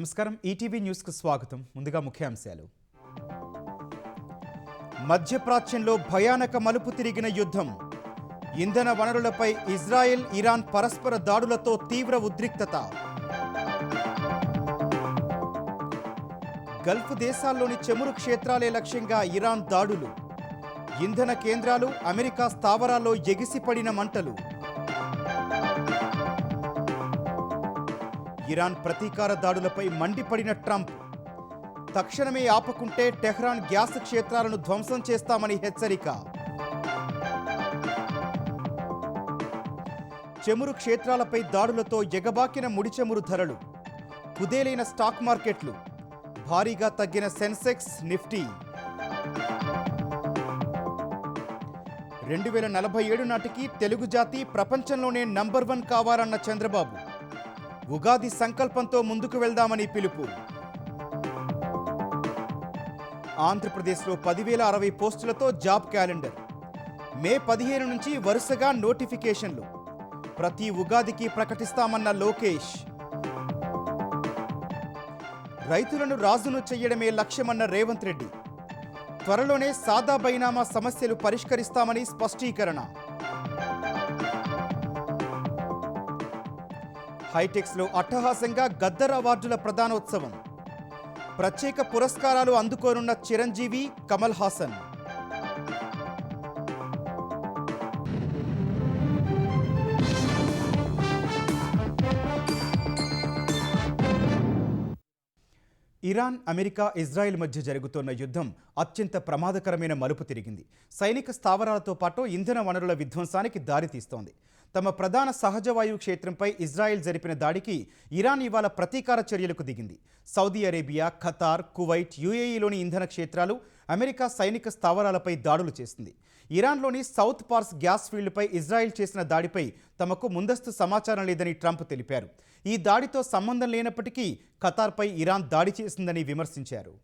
నమస్కారం ETV news కు స్వాగతం. ముందుగా ముఖ్యాంశాలు. మధ్యప్రాచ్యంలో భయానక మలుపు తిరిగిన యుద్ధం. ఇంధన వనరులపై ఇజ్రాయెల్, ఇరాన్ పరస్పర దాడులతో తీవ్ర ఉద్రిక్తత. గల్ఫ్ దేశాల్లోని చమురు క్షేత్రాలే లక్ష్యంగా ఇరాన్ దాడులు. ఇంధన కేంద్రాలు, అమెరికా స్థావరాల్లో ఎగిసిపడిన మంటలు. ఇరాన్ ప్రతీకార దాడులపై మండిపడిన ట్రంప్. తక్షణమే ఆపకుంటే టెహ్రాన్ గ్యాస్ క్షేత్రాలను ధ్వంసం చేస్తామని హెచ్చరిక. చమురు క్షేత్రాలపై దాడులతో ఎగబాకిన ముడిచమురు ధరలు. కుదేలైన స్టాక్ మార్కెట్లు. భారీగా తగ్గిన సెన్సెక్స్, నిఫ్టీ. 2047 నాటికి తెలుగు జాతి ప్రపంచంలోనే నంబర్ 1 కావాలన్న చంద్రబాబు. ఉగాది సంకల్పంతో ముందుకు వెళ్దామని పిలుపు. ఆంధ్రప్రదేశ్లో 10,060 పోస్టులతో జాబ్ క్యాలెండర్. మే 15 నుంచి వరుసగా నోటిఫికేషన్లు. ప్రతి ఉగాదికి ప్రకటిస్తామన్న లోకేష్. రైతులను రాజును చెయ్యడమే లక్ష్యమన్న రేవంత్ రెడ్డి. త్వరలోనే సాదా బైనామా సమస్యలు పరిష్కరిస్తామని స్పష్టీకరణ. హైటెక్స్లో అట్టహాసంగా గద్దర్ అవార్డుల ప్రదానోత్సవం. ప్రత్యేక పురస్కారాలు అందుకోనున్న Chiranjeevi, Kamal Haasan. Iran, America, Israel మధ్య జరుగుతున్న యుద్ధం అత్యంత ప్రమాదకరమైన మలుపు తిరిగింది. సైనిక స్థావరాలతో పాటు ఇంధన వనరుల విధ్వంసానికి దారితీస్తోంది. తమ ప్రధాన సహజ వాయువు క్షేత్రంపై ఇజ్రాయెల్ జరిపిన దాడికి ఇరాన్ ఇవాళ ప్రతీకార చర్యలకు దిగింది. సౌదీ అరేబియా, ఖతార్, కువైట్, యుఏఈలోని ఇంధన క్షేత్రాలు, అమెరికా సైనిక స్థావరాలపై దాడులు చేసింది. ఇరాన్లోని సౌత్ పార్స్ గ్యాస్ ఫీల్డ్పై ఇజ్రాయెల్ చేసిన దాడిపై తమకు ముందస్తు సమాచారం లేదని ట్రంప్ తెలిపారు. ఈ దాడితో సంబంధం లేనప్పటికీ ఖతార్పై ఇరాన్ దాడి చేసిందని విమర్శించారు.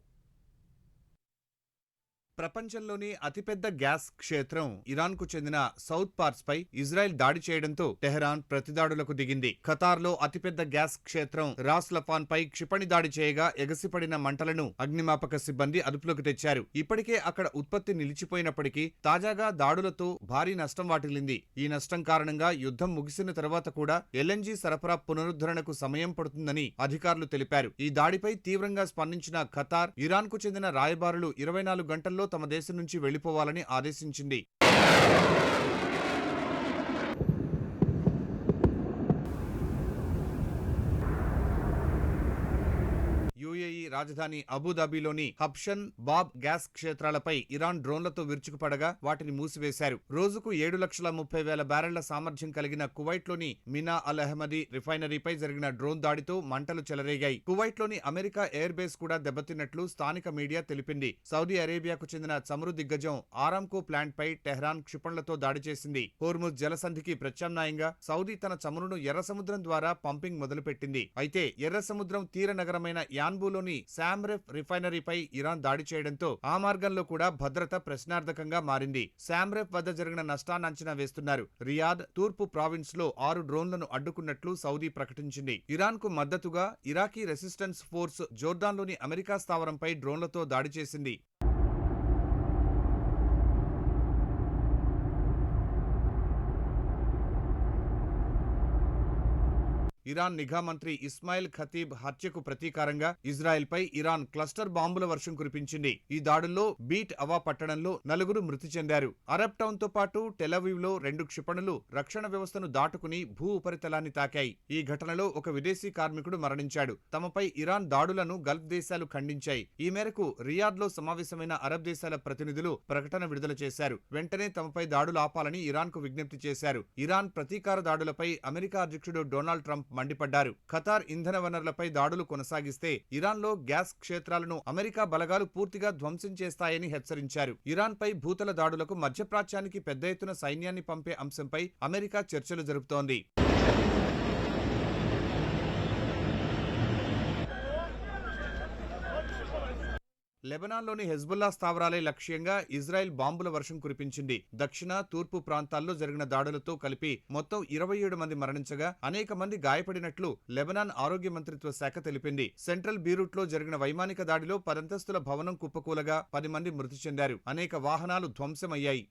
ప్రపంచంలోని అతిపెద్ద గ్యాస్ క్షేత్రం ఇరాన్కు చెందిన సౌత్ పార్స్ పై ఇజ్రాయెల్ దాడి చేయడంతో టెహ్రాన్ ప్రతిదాడులకు దిగింది. ఖతార్లో అతిపెద్ద గ్యాస్ క్షేత్రం రాస్ లఫాన్ పై క్షిపణి దాడి చేయగా ఎగసిపడిన మంటలను అగ్నిమాపక సిబ్బంది అదుపులోకి తెచ్చారు. ఇప్పటికే అక్కడ ఉత్పత్తి నిలిచిపోయినప్పటికీ తాజాగా దాడులతో భారీ నష్టం వాటిల్లింది. ఈ నష్టం కారణంగా యుద్ధం ముగిసిన తర్వాత కూడా ఎల్ఎన్జీ సరఫరా పునరుద్ధరణకు సమయం పడుతుందని అధికారులు తెలిపారు. ఈ దాడిపై తీవ్రంగా స్పందించిన ఖతార్, ఇరాన్కు చెందిన రాయబారులు 24 గంటల్లో తమ దేశం నుంచి వెళ్లిపోవాలని ఆదేశించింది. యుఏఈ రాజధాని అబుదాబిలోని హబ్షన్ బాబ్ గ్యాస్ క్షేత్రాలపై ఇరాన్ డ్రోన్లతో విరుచుకుపడగా వాటిని మూసివేశారు. రోజుకు 7,30,000 బ్యారెళ్ల సామర్థ్యం కలిగిన కువైట్లోని మినా అల్ అహ్మదీ రిఫైనరీపై జరిగిన డ్రోన్ దాడితో మంటలు చెలరేగాయి. కువైట్లోని అమెరికా ఎయిర్ బేస్ కూడా దెబ్బతిన్నట్లు స్థానిక మీడియా తెలిపింది. సౌదీ అరేబియాకు చెందిన చమురు దిగ్గజం ఆరామ్కో ప్లాంట్ పై టెహ్రాన్ క్షిపణులతో దాడి చేసింది. హోర్ముజ్ జలసంధికి ప్రత్యామ్నాయంగా సౌదీ తన చమురును ఎర్ర సముద్రం ద్వారా పంపింగ్ మొదలుపెట్టింది. అయితే ఎర్ర సముద్రం తీర నగరమైన యాన్బులోని శామ్రెఫ్ రిఫైనరీపై ఇరాన్ దాడి చేయడంతో ఆ మార్గంలో కూడా భద్రత ప్రశ్నార్థకంగా మారింది. శామ్రెఫ్ వద్ద జరిగిన నష్టాన్ని అంచనా వేస్తున్నారు. రియాద్, తూర్పు ప్రావిన్స్ లో 6 డ్రోన్లను అడ్డుకున్నట్లు సౌదీ ప్రకటించింది. ఇరాన్ కు మద్దతుగా ఇరాకీ రెసిస్టెన్స్ ఫోర్స్ జోర్డాన్లోని అమెరికా స్థావరంపై డ్రోన్లతో దాడి చేసింది. ఇరాన్ నిఘా మంత్రి ఇస్మాయిల్ ఖతీబ్ హత్యకు ప్రతీకారంగా ఇజ్రాయెల్ పై ఇరాన్ క్లస్టర్ బాంబుల వర్షం కురిపించింది. ఈ దాడుల్లో బీట్ అవా పట్టణంలో 4 మృతి చెందారు. అరబ్ టౌన్ తో పాటు టెలవీవ్ లో 2 క్షిపణులు రక్షణ వ్యవస్థను దాటుకుని భూ ఉపరితలాన్ని తాకాయి. ఈ ఘటనలో ఒక విదేశీ కార్మికుడు మరణించాడు. తమపై ఇరాన్ దాడులను గల్ఫ్ దేశాలు ఖండించాయి. ఈ మేరకు రియాద్ లో సమావేశమైన అరబ్ దేశాల ప్రతినిధులు ప్రకటన విడుదల చేశారు. వెంటనే తమపై దాడులు ఆపాలని ఇరాన్ కు విజ్ఞప్తి చేశారు. ఇరాన్ ప్రతీకార దాడులపై అమెరికా అధ్యక్షుడు డొనాల్డ్ ట్రంప్ మండిపడ్డారు. ఖతార్ ఇంధన వనరులపై దాడులు కొనసాగిస్తే ఇరాన్లో గ్యాస్ క్షేత్రాలను అమెరికా బలగాలు పూర్తిగా ధ్వంసం చేస్తాయని హెచ్చరించారు. ఇరాన్పై భూతల దాడులకు మధ్యప్రాచ్యానికి పెద్ద ఎత్తున సైన్యాన్ని పంపే అంశంపై అమెరికా చర్చలు జరుపుతోంది. లెబనాన్లోని హెజ్బుల్లా స్థావరాలే లక్ష్యంగా ఇజ్రాయెల్ బాంబుల వర్షం కురిపించింది. దక్షిణ, తూర్పు ప్రాంతాల్లో జరిగిన దాడులతో కలిపి మొత్తం 27 మంది మరణించగా అనేక మంది గాయపడినట్లు లెబనాన్ ఆరోగ్య మంత్రిత్వ శాఖ తెలిపింది. సెంట్రల్ బీరూట్లో జరిగిన వైమానిక దాడిలో 10 అంతస్తుల భవనం కుప్పకూలగా 10 మంది మృతి చెందారు. అనేక వాహనాలు ధ్వంసమయ్యాయి.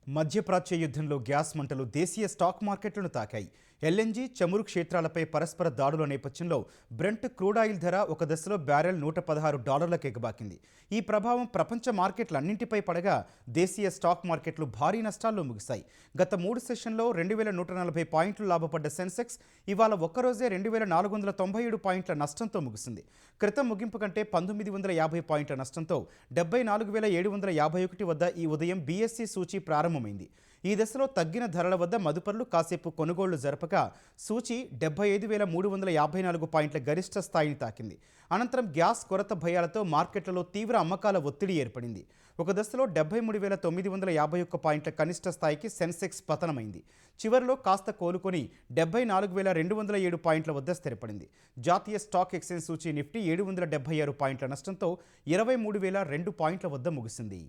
మధ్యప్రాచ్య యుద్ధంలో గ్యాస్ మంటలు దేశీయ స్టాక్ మార్కెట్లను తాకాయి. ఎల్ఎన్జీ, చమురు క్షేత్రాలపై పరస్పర దాడుల నేపథ్యంలో బ్రెంట్ క్రూడ్ ఆయిల్ ధర ఒక దశలో బ్యారెల్ $116 ఎగబాకింది. ఈ ప్రభావం ప్రపంచ మార్కెట్లన్నింటిపై పడగా దేశీయ స్టాక్ మార్కెట్లు భారీ నష్టాల్లో ముగిశాయి. గత 3 సెషన్లో 2140 పాయింట్లు లాభపడ్డ సెన్సెక్స్ ఇవాళ ఒక్కరోజే 2497 పాయింట్ల నష్టంతో ముగిసింది. క్రితం ముగింపు కంటే 1950 పాయింట్ల నష్టంతో 74,751 వద్ద ఈ ఉదయం బీఎస్సీ సూచీ ప్రారంభమైంది. ఈ దశలో తగ్గిన ధరల వద్ద మదుపర్లు కాసేపు కొనుగోళ్లు జరపగా సూచీ 75,354 పాయింట్ల గరిష్ట స్థాయిని తాకింది. అనంతరం గ్యాస్ కొరత భయాలతో మార్కెట్లలో తీవ్ర అమ్మకాల ఒత్తిడి ఏర్పడింది. ఒక దశలో 73,951 పాయింట్ల కనిష్ట స్థాయికి సెన్సెక్స్ పతనమైంది. చివరిలో కాస్త కోలుకొని 74,207 పాయింట్ల వద్ద స్థిరపడింది. జాతీయ స్టాక్ ఎక్స్చేంజ్ సూచీ నిఫ్టీ 776 పాయింట్ల నష్టంతో 23,002 పాయింట్ల వద్ద ముగిసింది.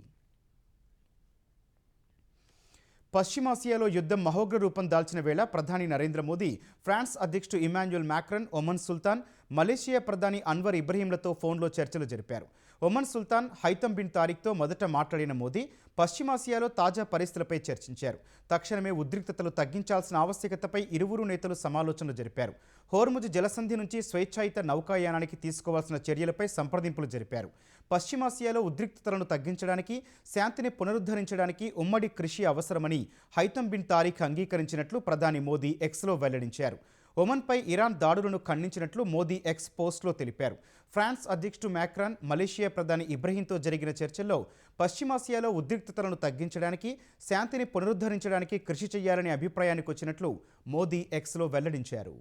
పశ్చిమాసియాలో యుద్ధం మహోగ్ర రూపం దాల్చిన వేళ ప్రధాని నరేంద్ర మోదీ, ఫ్రాన్స్ అధ్యక్షుడు ఇమాన్యుయల్ మాక్రన్, ఒమన్ సుల్తాన్, మలేషియా ప్రధాని అన్వర్ ఇబ్రహీంలతో ఫోన్లో చర్చలు జరిపారు. ఒమన్ సుల్తాన్ హైతమ్ బిన్ తారిక్తో మొదట మాట్లాడిన మోదీ పశ్చిమాసియాలో తాజా పరిస్థితులపై చర్చించారు. తక్షణమే ఉద్రిక్తతలు తగ్గించాల్సిన ఆవశ్యకతపై ఇరువురు నేతలు సమాలోచనలు జరిపారు. హోర్ముజ్ జలసంధి నుంచి స్వేచ్ఛాయుత నౌకాయానానికి తీసుకోవాల్సిన చర్యలపై సంప్రదింపులు జరిపారు. పశ్చిమాసియాలో ఉద్రిక్తతలను తగ్గించడానికి, శాంతిని పునరుద్ధరించడానికి ఉమ్మడి కృషి అవసరమని హైతమ్ బిన్ తారిక్ అంగీకరించినట్లు ప్రధాని మోదీ ఎక్స్లో వెల్లడించారు. ఒమన్పై ఇరాన్ దాడులను ఖండించినట్లు మోదీ ఎక్స్ పోస్ట్లో తెలిపారు. ఫ్రాన్స్ అధ్యక్షుడు మాక్రాన్, మలేషియా ప్రధాని ఇబ్రహీంతో జరిగిన చర్చల్లో పశ్చిమాసియాలో ఉద్రిక్తతలను తగ్గించడానికి, శాంతిని పునరుద్ధరించడానికి కృషి చేయాలనే అభిప్రాయానికి వచ్చినట్లు మోదీ ఎక్స్లో వెల్లడించారు.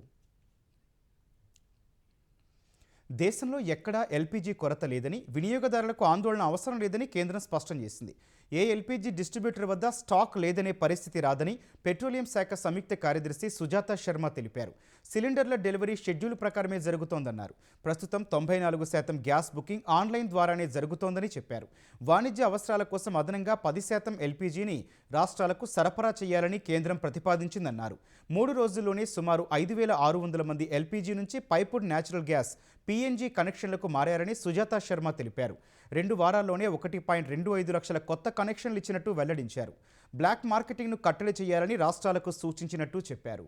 దేశంలో ఎక్కడా ఎల్పీజీ కొరత లేదని, వినియోగదారులకు ఆందోళన అవసరం లేదని కేంద్రం స్పష్టం చేసింది. ఏ ఎల్పీజీ డిస్ట్రిబ్యూటర్ వద్ద స్టాక్ లేదనే పరిస్థితి రాదని పెట్రోలియం శాఖ సంయుక్త కార్యదర్శి సుజాత శర్మ తెలిపారు. సిలిండర్ల డెలివరీ షెడ్యూల్ ప్రకారమే జరుగుతోందన్నారు. ప్రస్తుతం 94% గ్యాస్ బుకింగ్ ఆన్లైన్ ద్వారానే జరుగుతోందని చెప్పారు. వాణిజ్య అవసరాల కోసం అదనంగా 10% ఎల్పీజీని రాష్ట్రాలకు సరఫరా చేయాలని కేంద్రం ప్రతిపాదించిందన్నారు. 3 రోజుల్లోనే సుమారు 5,600 మంది ఎల్పీజీ నుంచి పైపుడ్ న్యాచురల్ గ్యాస్ పీఎన్జీ కనెక్షన్లకు మారారని సుజాత శర్మ తెలిపారు. 2 వారాల్లోనే 1.25 లక్షల కొత్త కనెక్షన్లు ఇచ్చినట్టు వెల్లడించారు. బ్లాక్ మార్కెటింగ్ను కట్టడి చేయాలని రాష్ట్రాలకు సూచించినట్టు చెప్పారు.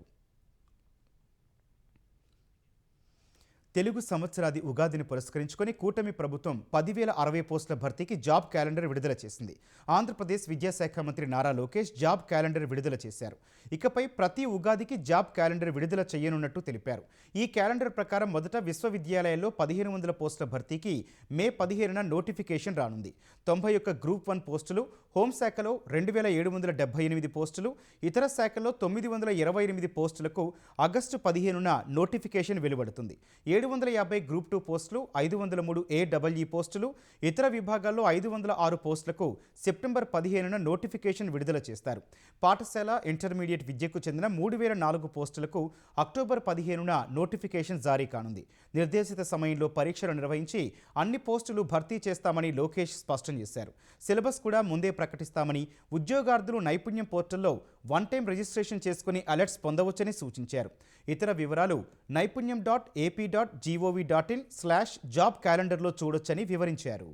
తెలుగు సంవత్సరాది ఉగాదిని పురస్కరించుకొని కూటమి ప్రభుత్వం 10,060 పోస్టుల భర్తీకి జాబ్ క్యాలెండర్ విడుదల చేసింది. ఆంధ్రప్రదేశ్ విద్యాశాఖ మంత్రి నారా లోకేష్ జాబ్ క్యాలెండర్ విడుదల చేశారు. ఇకపై ప్రతి ఉగాదికి జాబ్ క్యాలెండర్ విడుదల చేయనున్నట్టు తెలిపారు. ఈ క్యాలెండర్ ప్రకారం మొదట విశ్వవిద్యాలయాల్లో 1,500 పోస్టుల భర్తీకి మే 15న నోటిఫికేషన్ రానుంది. 91 గ్రూప్ 1 పోస్టులు, హోంశాఖలో 2,778 పోస్టులు, ఇతర శాఖల్లో 928 పోస్టులకు ఆగస్టు 15న నోటిఫికేషన్ వెలువడుతుంది. 750 గ్రూప్ 2 పోస్టులు, 503 ఏడబ్ల్యూ పోస్టులు, ఇతర విభాగాల్లో 506 పోస్టులకు సెప్టెంబర్ 15న నోటిఫికేషన్ విడుదల చేస్తారు. పాఠశాల, ఇంటర్మీడియట్ విద్యకు చెందిన 3,004 పోస్టులకు అక్టోబర్ 15న నోటిఫికేషన్ జారీ కానుంది. నిర్దేశిత సమయంలో పరీక్షలు నిర్వహించి అన్ని పోస్టులు భర్తీ చేస్తామని లోకేష్ స్పష్టం చేశారు. సిలబస్ కూడా ముందే ప్రకటిస్తామని, ఉద్యోగార్థులు నైపుణ్యం పోర్టల్లో వన్ టైం రిజిస్ట్రేషన్ చేసుకుని అలర్ట్స్ పొందవచ్చని సూచించారు. ఇతర వివరాలు naipunyam.ap.gov.in/జాబ్ క్యాలెండర్లో చూడొచ్చని వివరించారు.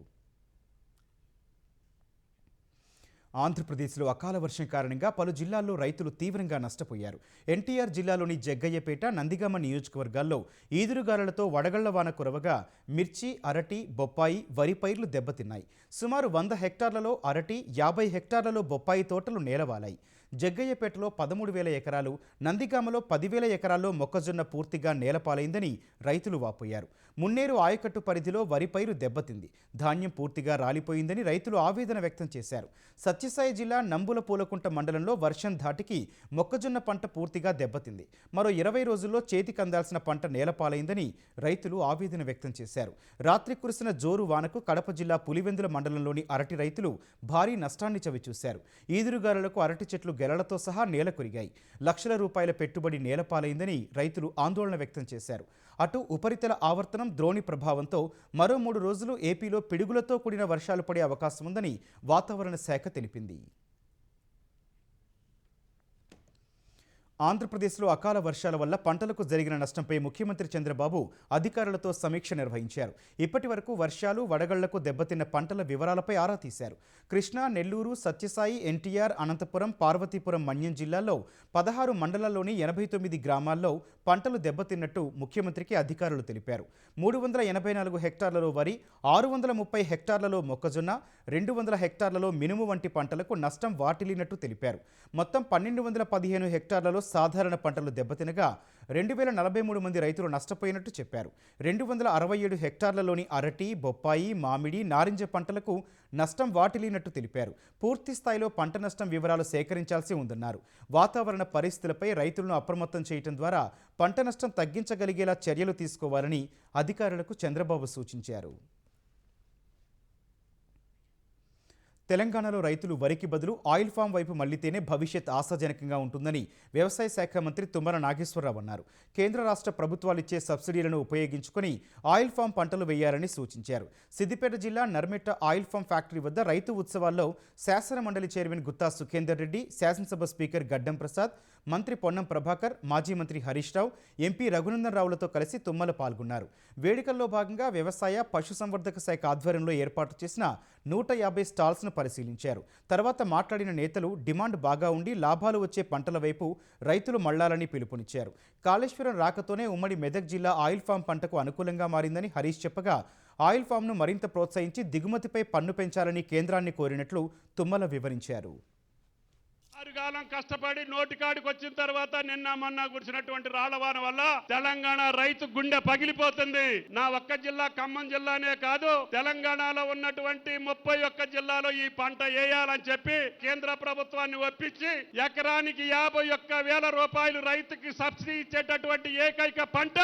ఆంధ్రప్రదేశ్లో అకాల వర్షం కారణంగా పలు జిల్లాల్లో రైతులు తీవ్రంగా నష్టపోయారు. ఎన్టీఆర్ జిల్లాలోని జగ్గయ్యపేట, నందిగామ నియోజకవర్గాల్లో ఈదురుగాలులతో వడగళ్ల వాన కురవగా మిర్చి, అరటి, బొప్పాయి, వరి పైర్లు దెబ్బతిన్నాయి. సుమారు 100 హెక్టార్లలో అరటి, 50 హెక్టార్లలో బొప్పాయి తోటలు నేలవాలాయి. జగ్గయ్యపేటలో 13,000 ఎకరాలు, నందిగామలో 10,000 ఎకరాల్లో మొక్కజొన్న పూర్తిగా నేలపాలైందని రైతులు వాపోయారు. మున్నేరు ఆయకట్టు పరిధిలో వరి పైరు దెబ్బతింది. ధాన్యం పూర్తిగా రాలిపోయిందని రైతులు ఆవేదన వ్యక్తం చేశారు. సత్యసాయి జిల్లా నంబుల పూలకుంట మండలంలో వర్షం ధాటికి మొక్కజొన్న పంట పూర్తిగా దెబ్బతింది. మరో 20 రోజుల్లో చేతికి అందాల్సిన పంట నేలపాలైందని రైతులు ఆవేదన వ్యక్తం చేశారు. రాత్రి కురిసిన జోరు వానకు కడప జిల్లా పులివెందుల మండలంలోని అరటి రైతులు భారీ నష్టాన్ని చవిచూశారు. ఈదురుగాలులకు అరటి చెట్లు గెలలతో సహా నేల కొరిగాయి. లక్షల రూపాయల పెట్టుబడి నేలపాలైందని రైతులు ఆందోళన వ్యక్తం చేశారు. అటు ఉపరితల ఆవర్తనం ద్రోణి ప్రభావంతో మరో 3 రోజులు ఏపీలో పిడుగులతో కూడిన వర్షాలు పడే అవకాశం ఉందని వాతావరణ శాఖ తెలిపింది. ఆంధ్రప్రదేశ్లో అకాల వర్షాల వల్ల పంటలకు జరిగిన నష్టంపై ముఖ్యమంత్రి చంద్రబాబు అధికారులతో సమీక్ష నిర్వహించారు. ఇప్పటి వరకు వర్షాలు, వడగళ్లకు దెబ్బతిన్న పంటల వివరాలపై ఆరా తీశారు. కృష్ణా, నెల్లూరు, సత్యసాయి, ఎన్టీఆర్, అనంతపురం, పార్వతీపురం, మన్యం జిల్లాల్లో 16 మండలాల్లోని 89 గ్రామాల్లో పంటలు దెబ్బతిన్నట్టు ముఖ్యమంత్రికి అధికారులు తెలిపారు. 384 హెక్టార్లలో వరి, 630 హెక్టార్లలో మొక్కజొన్న, 200 హెక్టార్లలో మినుము వంటి పంటలకు నష్టం వాటిల్లినట్టు తెలిపారు. మొత్తం 1215 హెక్టార్లలో సాధారణ పంటలు దెబ్బతినగా 2043 మంది రైతులు నష్టపోయినట్టు చెప్పారు. 267 హెక్టార్లలోని అరటి, బొప్పాయి, మామిడి, నారింజ పంటలకు నష్టం వాటిల్లినట్టు తెలిపారు. పూర్తి స్థాయిలో పంట నష్టం వివరాలు సేకరించాల్సి ఉందన్నారు. వాతావరణ పరిస్థితులపై రైతులను అప్రమత్తం చేయడం ద్వారా పంట నష్టం తగ్గించగలిగేలా చర్యలు తీసుకోవాలని అధికారులకు చంద్రబాబు సూచించారు. తెలంగాణలో రైతులు వరికి బదులు ఆయిల్ ఫామ్ వైపు మళ్లితేనే భవిష్యత్ ఆశాజనకంగా ఉంటుందని వ్యవసాయ శాఖ మంత్రి తుమ్మల నాగేశ్వరరావు అన్నారు. కేంద్ర రాష్ట్ర ప్రభుత్వాలు ఇచ్చే సబ్సిడీలను ఉపయోగించుకొని ఆయిల్ ఫామ్ పంటలు వేయాలని సూచించారు. సిద్దిపేట జిల్లా నర్మెట్ట ఆయిల్ ఫామ్ ఫ్యాక్టరీ వద్ద రైతు ఉత్సవాల్లో శాసన మండలి చైర్మన్ గుత్తా సుఖేందర్ రెడ్డి, శాసనసభ స్పీకర్ గడ్డం ప్రసాద్, మంత్రి పొన్నం ప్రభాకర్, మాజీ మంత్రి హరీష్ రావు, ఎంపీ రఘునందన్ రావులతో కలిసి తుమ్మల పాల్గొన్నారు. వేడుకల్లో భాగంగా వ్యవసాయ, పశుసంవర్ధక శాఖ ఆధ్వర్యంలో ఏర్పాటు చేసిన 150 స్టాల్స్ను పరిశీలించారు. తర్వాత మాట్లాడిన నేతలు డిమాండ్ బాగా ఉండి లాభాలు వచ్చే పంటల వైపు రైతులు మళ్లాలని పిలుపునిచ్చారు. కాళేశ్వరం రాకతోనే ఉమ్మడి మెదక్ జిల్లా ఆయిల్ ఫామ్ పంటకు అనుకూలంగా మారిందని హరీష్ చెప్పగా, ఆయిల్ ఫామ్ను మరింత ప్రోత్సహించి దిగుమతిపై పన్ను పెంచాలని కేంద్రాన్ని కోరినట్లు తుమ్మల వివరించారు. ఆరుగాలం కష్టపడి నోటికాడికి వచ్చిన తర్వాత నిన్న మొన్న కురిసినటువంటి రాళ్లవాన వల్ల తెలంగాణ రైతు గుండె పగిలిపోతుంది. నా ఒక్క జిల్లా ఖమ్మం జిల్లానే కాదు, తెలంగాణలో ఉన్నటువంటి 31 జిల్లాలో ఈ పంట వేయాలని చెప్పి కేంద్ర ప్రభుత్వాన్ని ఒప్పించి ఎకరానికి 51,000 రూపాయలు రైతుకి సబ్సిడీ ఇచ్చేటటువంటి ఏకైక పంట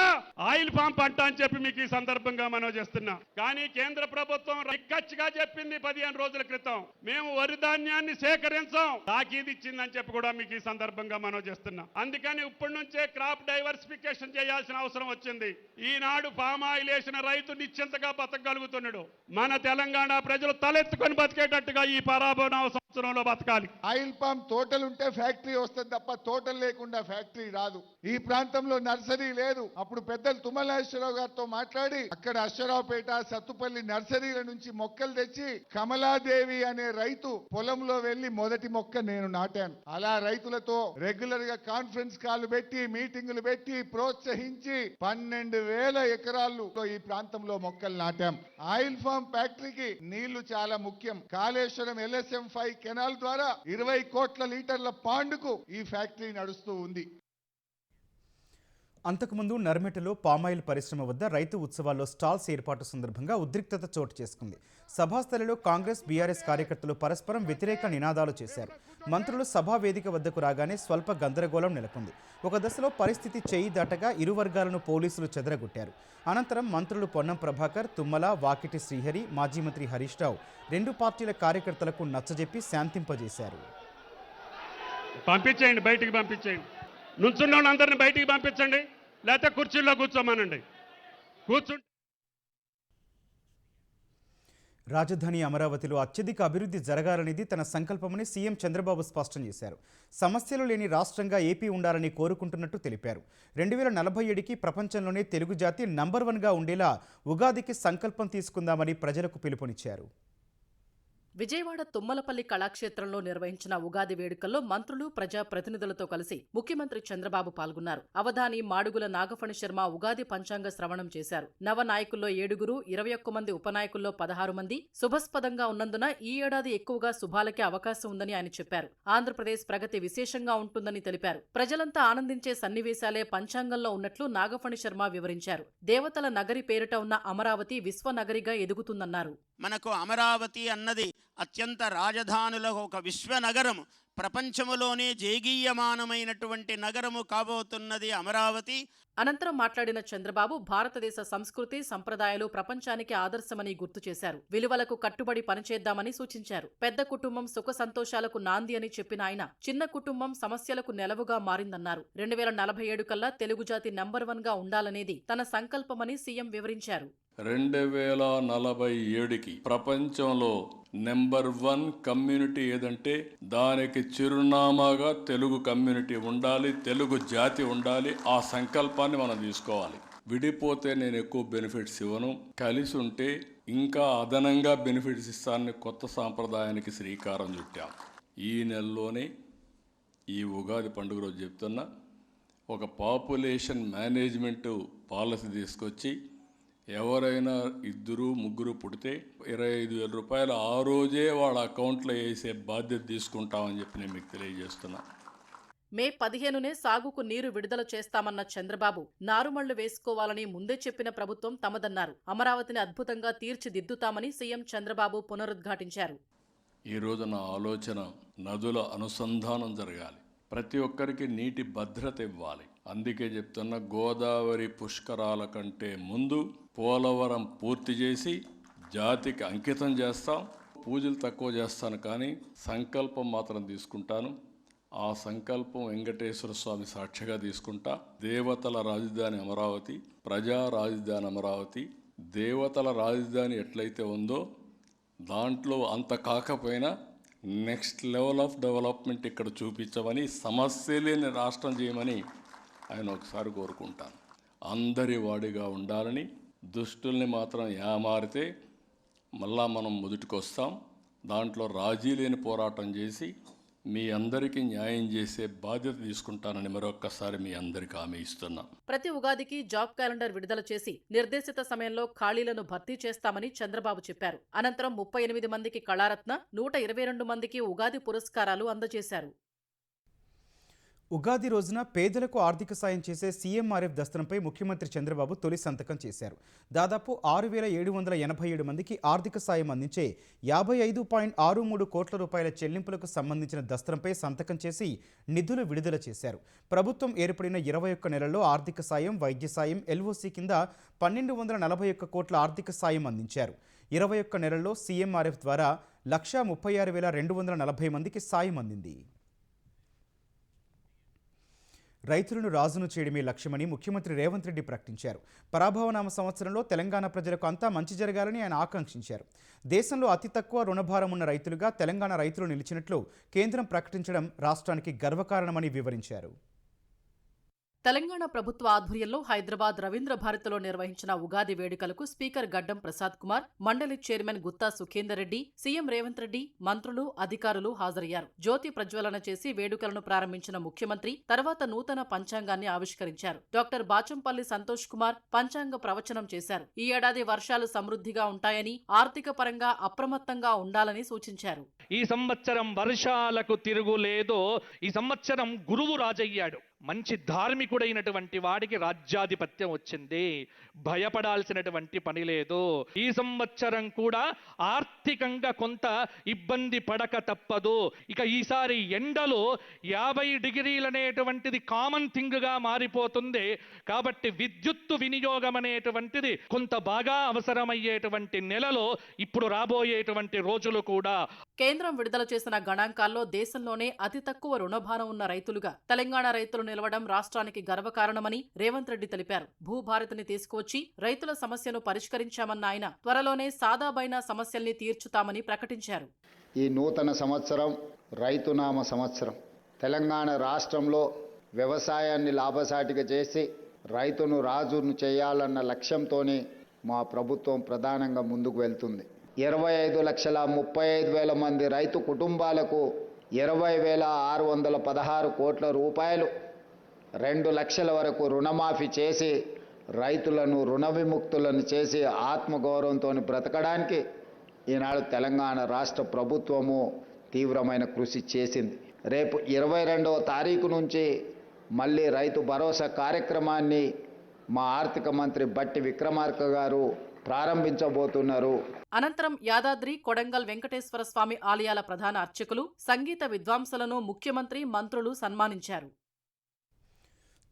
ఆయిల్ ఫామ్ పంట అని చెప్పి మీకు ఈ సందర్భంగా మనం చేస్తున్నాం. కానీ కేంద్ర ప్రభుత్వం రిక్కచ్చిగా చెప్పింది 15 రోజుల క్రితం, మేము వరి ధాన్యాన్ని సేకరించాం, తాకీది ఇచ్చిందని చెప్పి కూడా మీకు ఈ సందర్భంగా మనం చేస్తున్నాం. అందుకని ఇప్పటి నుంచే క్రాప్ డైవర్సిఫికేషన్ చేయాల్సిన అవసరం వచ్చింది. ఈనాడు పామాయిల్ వేసిన రైతు నిశ్చింతగా బతకగలుగుతున్నాడు. మన తెలంగాణ ప్రజలు తలెత్తుకొని బతికేటట్టుగా ఈ పరాబోన సంవత్సరంలో బతకాలి. ఆయిల్ పామ్ తోటలుంటే ఫ్యాక్టరీ వస్తుంది తప్ప తోటలు లేకుండా ఫ్యాక్టరీ రాదు. ఈ ప్రాంతంలో నర్సరీ లేదు. అప్పుడు పెద్దలు తుమ్మలేశ్వరరావు గారితో మాట్లాడి అక్కడ అశ్వరావుపేట, సత్తుపల్లి నర్సరీల నుంచి మొక్కలు తెచ్చి కమలాదేవి అనే రైతు పొలంలో వెళ్లి మొదటి మొక్క నేను నాటాను. అలా రైతులతో రెగ్యులర్ గా కాన్ఫరెన్స్ కాల్ పెట్టి మీటింగులు పెట్టి ప్రోత్సహించి 12,000 ఎకరాల్లో ఈ ప్రాంతంలో మొక్కలు నాటాం. ఆయిల్ ఫామ్ ఫ్యాక్టరీకి నీళ్లు చాలా ముఖ్యం. కాళేశ్వరం LSM-5 కెనాల్ ద్వారా 20 కోట్ల లీటర్ల పాండుకు ఈ ఫ్యాక్టరీ నడుస్తూ ఉంది. అంతకుముందు నర్మెటలో పామాయిల్ పరిశ్రమ వద్ద రైతు ఉత్సవాల్లో స్టాల్స్ ఏర్పాటు సందర్భంగా ఉద్రిక్తత చోటు చేసుకుంది. సభాస్థలిలో కాంగ్రెస్, బీఆర్ఎస్ కార్యకర్తలు పరస్పరం వ్యతిరేక నినాదాలు చేశారు. మంత్రులు సభా వేదిక వద్దకు రాగానే స్వల్ప గందరగోళం నెలకొంది. ఒక దశలో పరిస్థితి చేయి దాటగా ఇరు వర్గాలను పోలీసులు చెదరగొట్టారు. అనంతరం మంత్రులు పొన్నం ప్రభాకర్, తుమ్మల, వాకిటి శ్రీహరి, మాజీ మంత్రి హరీష్ రావు 2 పార్టీల కార్యకర్తలకు నచ్చజెప్పి శాంతింపజేశారు. పంపించేయండి, బయటికి పంపించేయండి. నుంచున్న అందరిని బయటికి పంపించండి, లేకపోతే కుర్చీల్లో కూర్చోమనండి. కూర్చుంటే రాజధాని అమరావతిలో అత్యధిక అభివృద్ధి జరగాలనేది తన సంకల్పమని సీఎం చంద్రబాబు స్పష్టం చేశారు. సమస్యలు లేని రాష్ట్రంగా ఏపీ ఉండాలని కోరుకుంటున్నట్టు తెలిపారు. 2047కి ప్రపంచంలోనే తెలుగు జాతి నంబర్ 1గా ఉండేలా ఉగాదికి సంకల్పం తీసుకుందామని ప్రజలకు పిలుపునిచ్చారు. విజయవాడ తుమ్మలపల్లి కళాక్షేత్రంలో నిర్వహించిన ఉగాది వేడుకల్లో మంత్రులు, ప్రజా ప్రతినిధులతో కలిసి ముఖ్యమంత్రి చంద్రబాబు పాల్గొన్నారు. అవధాని మాడుగుల నాగఫణి శర్మ ఉగాది పంచాంగ శ్రవణం చేశారు. నవ నాయకుల్లో 7, 21 మంది ఉపనాయకుల్లో 16 మంది శుభస్పదంగా ఉన్నందున ఈ ఏడాది ఎక్కువగా శుభాలకే అవకాశం ఉందని ఆయన చెప్పారు. ఆంధ్రప్రదేశ్ ప్రగతి విశేషంగా ఉంటుందని తెలిపారు. ప్రజలంతా ఆనందించే సన్నివేశాలే పంచాంగంలో ఉన్నట్లు నాగఫణి శర్మ వివరించారు. దేవతల నగరి పేరిట ఉన్న అమరావతి విశ్వనగరిగా ఎదుగుతుందన్నారు. మనకు అమరావతి అన్నది అత్యంత రాజధానులకు ఒక విశ్వనగరం, ప్రపంచములోనే జేగీయమానమైనటువంటి నగరము కాబోతున్నది అమరావతి. అనంతరం మాట్లాడిన చంద్రబాబు భారతదేశ సంస్కృతి సంప్రదాయాలు ప్రపంచానికి ఆదర్శమని గుర్తు చేశారు. విలువలకు కట్టుబడి పనిచేద్దామని సూచించారు. పెద్ద కుటుంబం సుఖ సంతోషాలకు నాంది అని చెప్పిన ఆయన చిన్న కుటుంబం సమస్యలకు నెలవుగా మారిందన్నారు. 2047 కల్లా తెలుగు జాతి నంబర్ 1 గా ఉండాలనేది తన సంకల్పమని సీఎం వివరించారు. 2047కి ప్రపంచంలో నెంబర్ 1 కమ్యూనిటీ ఏదంటే దానికి చిరునామాగా తెలుగు కమ్యూనిటీ ఉండాలి, తెలుగు జాతి ఉండాలి. ఆ సంకల్పాన్ని మనం తీసుకోవాలి. విడిపోతే నేను ఎక్కువ బెనిఫిట్స్ ఇవ్వను, కలిసి ఉంటే ఇంకా అదనంగా బెనిఫిట్స్ ఇస్తానని కొత్త సాంప్రదాయానికి శ్రీకారం చుట్టాం. ఈ నెలలోనే ఈ ఉగాది పండుగ రోజు చెప్తున్నా, ఒక పాపులేషన్ మేనేజ్మెంట్ పాలసీ తీసుకొచ్చి ఎవరైనా 2-3 పుడితే 25,000 రూపాయలు ఆ రోజే వాళ్ళ అకౌంట్లో వేసే బాధ్యత తీసుకుంటామని చెప్పి నేను మీకు తెలియజేస్తున్నా. మే 15నే సాగుకు నీరు విడుదల చేస్తామన్న చంద్రబాబు నారుమళ్లు వేసుకోవాలని ముందే చెప్పిన ప్రభుత్వం తమదన్నారు. అమరావతిని అద్భుతంగా తీర్చిదిద్దుతామని సీఎం చంద్రబాబు పునరుద్ఘాటించారు. ఈరోజు నా ఆలోచన నదుల అనుసంధానం జరగాలి, ప్రతి ఒక్కరికి నీటి భద్రత ఇవ్వాలి. అందుకే చెప్తున్న గోదావరి పుష్కరాల కంటే ముందు పోలవరం పూర్తి చేసి జాతికి అంకితం చేస్తాం. పూజలు తక్కువ చేస్తాను కానీ సంకల్పం మాత్రం తీసుకుంటాను. ఆ సంకల్పం వెంకటేశ్వర స్వామి సాక్షిగా తీసుకుంటా. దేవతల రాజధాని అమరావతి, ప్రజా రాజధాని అమరావతి. దేవతల రాజధాని ఎట్లయితే ఉందో దాంట్లో అంత కాకపోయినా నెక్స్ట్ లెవెల్ ఆఫ్ డెవలప్మెంట్ ఇక్కడ చూపించమని, సమస్య లేని రాష్ట్రం చేయమని ఆయన ఒకసారి కోరుకుంటాను. అందరి వాడిగా ఉండాలని, దుష్టుల్ని మాత్రం ఏమారితే మళ్ళా మనం మొదటికొస్తాం. దాంట్లో రాజీ లేని పోరాటం చేసి మీ అందరికీ న్యాయం చేసే బాధ్యత తీసుకుంటానని మరొక్కసారి మీ అందరికీ హామీ ఇస్తున్నా. ప్రతి ఉగాదికి జాబ్ క్యాలెండర్ విడుదల చేసి నిర్దేశిత సమయంలో ఖాళీలను భర్తీ చేస్తామని చంద్రబాబు చెప్పారు. అనంతరం 38 మందికి కళారత్న, 122 మందికి ఉగాది పురస్కారాలు అందజేశారు. ఉగాది రోజున పేదలకు ఆర్థిక సాయం చేసే సీఎంఆర్ఎఫ్ దస్త్రంపై ముఖ్యమంత్రి చంద్రబాబు తొలి సంతకం చేశారు. దాదాపు 6,787 మందికి ఆర్థిక సాయం అందించే 55.63 కోట్ల రూపాయల చెల్లింపులకు సంబంధించిన దస్త్రంపై సంతకం చేసి నిధులు విడుదల చేశారు. ప్రభుత్వం ఏర్పడిన 21 నెలల్లో ఆర్థిక సాయం, వైద్య సాయం, ఎల్ఓసి కింద 1,241 కోట్ల ఆర్థిక సాయం అందించారు. 21 నెలల్లో సీఎంఆర్ఎఫ్ ద్వారా 136,240 మందికి సాయం అందింది. రైతులను రాజును చేయడమే లక్ష్యమని ముఖ్యమంత్రి రేవంత్ రెడ్డి ప్రకటించారు. పరాభవనామ సంవత్సరంలో తెలంగాణ ప్రజలకు అంతా మంచి జరగాలని ఆయన ఆకాంక్షించారు. దేశంలో అతి తక్కువ రుణభారం ఉన్న రైతులుగా తెలంగాణ రైతులు నిలిచినట్లు కేంద్రం ప్రకటించడం రాష్ట్రానికి గర్వకారణమని వివరించారు. తెలంగాణ ప్రభుత్వ ఆధ్వర్యంలో హైదరాబాద్ రవీంద్ర భారతిలో నిర్వహించిన ఉగాది వేడుకలకు స్పీకర్ గడ్డం ప్రసాద్ కుమార్, మండలి చైర్మన్ గుత్తా సుఖేందర్ రెడ్డి, సీఎం రేవంత్ రెడ్డి, మంత్రులు, అధికారులు హాజరయ్యారు. జ్యోతి ప్రజ్వలన చేసి వేడుకలను ప్రారంభించిన ముఖ్యమంత్రి తర్వాత నూతన పంచాంగాన్ని ఆవిష్కరించారు. డాక్టర్ బాచంపల్లి సంతోష్ కుమార్ పంచాంగ ప్రవచనం చేశారు. ఈ ఏడాది వర్షాలు సమృద్ధిగా ఉంటాయని, ఆర్థిక పరంగా అప్రమత్తంగా ఉండాలని సూచించారు. ఈ సంవత్సరం వర్షాలకు తిరుగులేదు. ఈ సంవత్సరం గురువు రాజయ్యాడు. మంచి ధార్మికుడైనటువంటి వాడికి రాజ్యాధిపత్యం వచ్చింది. భయపడాల్సినటువంటి పని లేదు. ఈ సంవత్సరం కూడా ఆర్థికంగా కొంత ఇబ్బంది పడక తప్పదు. ఇక ఈసారి ఎండలు 50 డిగ్రీలనేటువంటిది కామన్ థింగ్ గా మారిపోతుంది. కాబట్టి విద్యుత్తు వినియోగం అనేటువంటిది కొంత బాగా అవసరమయ్యేటువంటి నెలలో ఇప్పుడు రాబోయేటువంటి రోజులు కూడా. కేంద్రం విడుదల చేసిన గణాంకాల్లో దేశంలోనే అతి తక్కువ రుణభారం ఉన్న రైతులుగా తెలంగాణ రైతులు నిలవడం రాష్ట్రానికి గర్వకారణమని రేవంత్ రెడ్డి తెలిపారు. భూభారతిని తీసుకువచ్చి రైతుల సమస్యను పరిష్కరించామన్న ఆయన త్వరలోనే సాదాబైన సమస్యల్ని తీర్చుతామని ప్రకటించారు. ఈ నూతన సంవత్సరం రైతునామ సంవత్సరం. తెలంగాణ రాష్ట్రంలో వ్యవసాయాన్ని లాభసాటిగా చేసి రైతును రాజును చేయాలన్న లక్ష్యంతోనే మా ప్రభుత్వం ప్రధానంగా ముందుకు వెళ్తుంది. 25,35,000 మంది రైతు కుటుంబాలకు 20,616 కోట్ల రూపాయలు, 2 లక్షల వరకు రుణమాఫీ చేసి రైతులను రుణ విముక్తులను చేసి ఆత్మగౌరవంతో బ్రతకడానికి ఈనాడు తెలంగాణ రాష్ట్ర ప్రభుత్వము తీవ్రమైన కృషి చేసింది. రేపు 22వ తారీఖు నుంచి మళ్ళీ రైతు భరోసా కార్యక్రమాన్ని మా ఆర్థిక మంత్రి బట్టి విక్రమార్క గారు ప్రారంభించబోతున్నారు. అనంతరం యాదాద్రి కొడంగల్ వెంకటేశ్వర స్వామి ఆలయాల ప్రధాన అర్చకులు, సంగీత విద్వాంసులను ముఖ్యమంత్రి, మంత్రులు సన్మానించారు.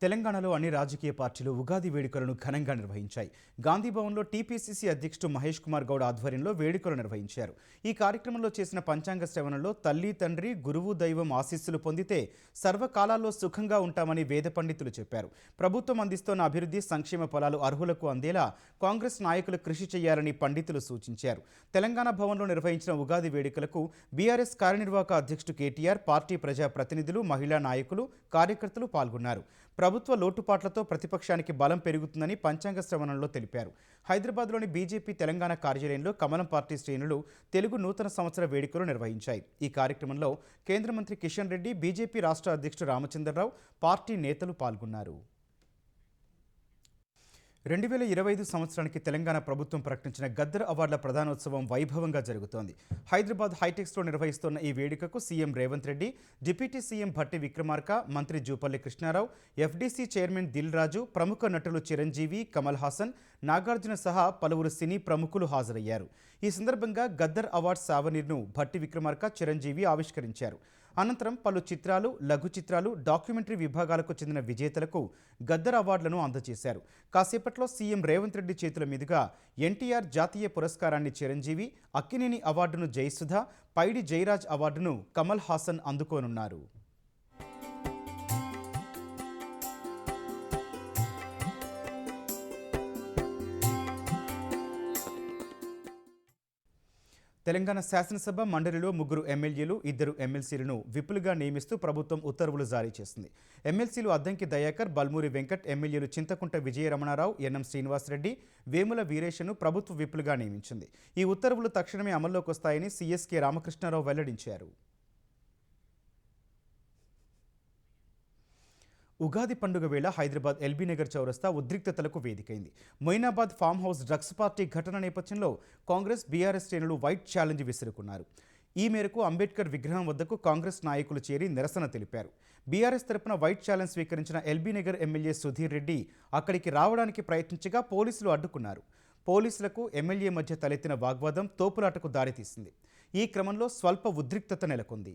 తెలంగాణలో అన్ని రాజకీయ పార్టీలు ఉగాది వేడుకలను ఘనంగా నిర్వహించాయి. గాంధీభవన్లో టీపీసీసీ అధ్యక్షుడు మహేష్ కుమార్ గౌడ్ ఆధ్వర్యంలో వేడుకలు నిర్వహించారు. ఈ కార్యక్రమంలో చేసిన పంచాంగ శ్రవణంలో తల్లి, తండ్రి, గురువు, దైవం ఆశీస్సులు పొందితే సర్వకాలాల్లో సుఖంగా ఉంటామని వేద పండితులు చెప్పారు. ప్రభుత్వం అందిస్తున్న అభివృద్ధి, సంక్షేమ ఫలాలు అర్హులకు అందేలా కాంగ్రెస్ నాయకులు కృషి చేయాలని పండితులు సూచించారు. తెలంగాణ భవన్లో నిర్వహించిన ఉగాది వేడుకలకు బీఆర్ఎస్ కార్యనిర్వాహక అధ్యక్షుడు కేటీఆర్, పార్టీ ప్రజా ప్రతినిధులు, మహిళా నాయకులు, కార్యకర్తలు పాల్గొన్నారు. ప్రభుత్వ లోటుపాట్లతో ప్రతిపక్షానికి బలం పెరుగుతుందని పంచాంగ శ్రవణంలో తెలిపారు. హైదరాబాద్లోని బీజేపీ తెలంగాణ కార్యాలయంలో కమలం పార్టీ శ్రేణులు తెలుగు నూతన సంవత్సర వేడుకలు నిర్వహించాయి. ఈ కార్యక్రమంలో కేంద్ర మంత్రి కిషన్ రెడ్డి, బీజేపీ రాష్ట్ర అధ్యక్షుడు రామచంద్రరావు, పార్టీ నేతలు పాల్గొన్నారు. 2025 సంవత్సరానికి తెలంగాణ ప్రభుత్వం ప్రకటించిన గద్దర్ అవార్డుల ప్రధానోత్సవం వైభవంగా జరుగుతోంది. హైదరాబాద్ హైటెక్స్లో నిర్వహిస్తున్న ఈ వేడుకకు CM Revanth Reddy, deputy CM Bhatti Vikramarka, మంత్రి జూపల్లి కృష్ణారావు, ఎఫ్డీసీ చైర్మన్ దిల్ రాజు, ప్రముఖ నటులు చిరంజీవి, కమల్ హాసన్, నాగార్జున సహా పలువురు సినీ ప్రముఖులు హాజరయ్యారు. ఈ సందర్భంగా గద్దర్ అవార్డ్స్ సావనీర్ను భట్టి విక్రమార్క, చిరంజీవి ఆవిష్కరించారు. అనంతరం పలు చిత్రాలు, లఘు చిత్రాలు, డాక్యుమెంటరీ విభాగాలకు చెందిన విజేతలకు గద్దర్ అవార్డులను అందజేశారు. కాసేపట్లో సీఎం రేవంత్ రెడ్డి చేతుల మీదుగా ఎన్టీఆర్ జాతీయ పురస్కారాన్ని చిరంజీవి, అక్కినేని అవార్డును జయసుధ, పైడి జయరాజ్ అవార్డును కమల్ హాసన్ అందుకోనున్నారు. తెలంగాణ శాసనసభ మండలిలో 3 ఎమ్మెల్యేలు, 2 ఎమ్మెల్సీలను విపులుగా నియమిస్తూ ప్రభుత్వం ఉత్తర్వులు జారీ చేసింది. ఎమ్మెల్సీలు అద్దంకి దయాకర్, బల్మూరి వెంకట్, ఎమ్మెల్యేలు చింతకుంట విజయరమణారావు, ఎన్ఎం శ్రీనివాసరెడ్డి, వేముల వీరేశను ప్రభుత్వ విపులుగా నియమించింది. ఈ ఉత్తర్వులు తక్షణమే అమల్లోకి వస్తాయని సీఎస్కే రామకృష్ణారావు వెల్లడించారు. ఉగాది పండుగ వేళ హైదరాబాద్ ఎల్బీ నగర్ చౌరస్తా ఉద్రిక్తతలకు వేదికైంది. Moinabad farm house drugs party ఘటన నేపథ్యంలో కాంగ్రెస్, బీఆర్ఎస్ శ్రేణులు వైట్ ఛాలెంజ్ విసురుకున్నారు. ఈ మేరకు అంబేద్కర్ విగ్రహం వద్దకు కాంగ్రెస్ నాయకులు చేరి నిరసన తెలిపారు. బీఆర్ఎస్ తరపున వైట్ ఛాలెంజ్ స్వీకరించిన ఎల్బీ నగర్ ఎమ్మెల్యే సుధీర్ రెడ్డి అక్కడికి రావడానికి ప్రయత్నించగా పోలీసులు అడ్డుకున్నారు. పోలీసులకు ఎమ్మెల్యే మధ్య తలెత్తిన వాగ్వాదం తోపులాటకు దారితీసింది. ఈ క్రమంలో స్వల్ప ఉద్రిక్తత నెలకొంది.